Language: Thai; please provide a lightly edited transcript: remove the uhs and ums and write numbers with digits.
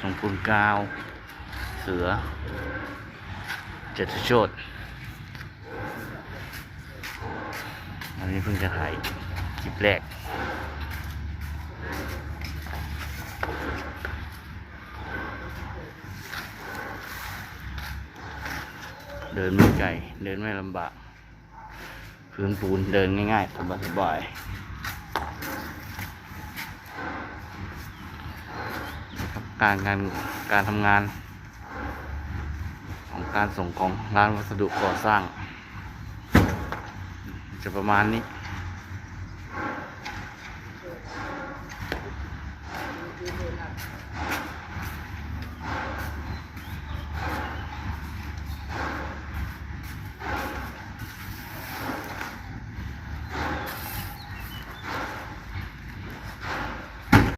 ส่งปูนกาวเสือเจ็ดโชดอันนี้เพิ่งจะถ่ายคลิปแรกเดินไม่ไกลเดินไม่ลำบากพื้นปูนเดินง่ายๆสบายๆการทำงานของการส่งของร้านวัสดุก่อสร้างจะประมาณนี้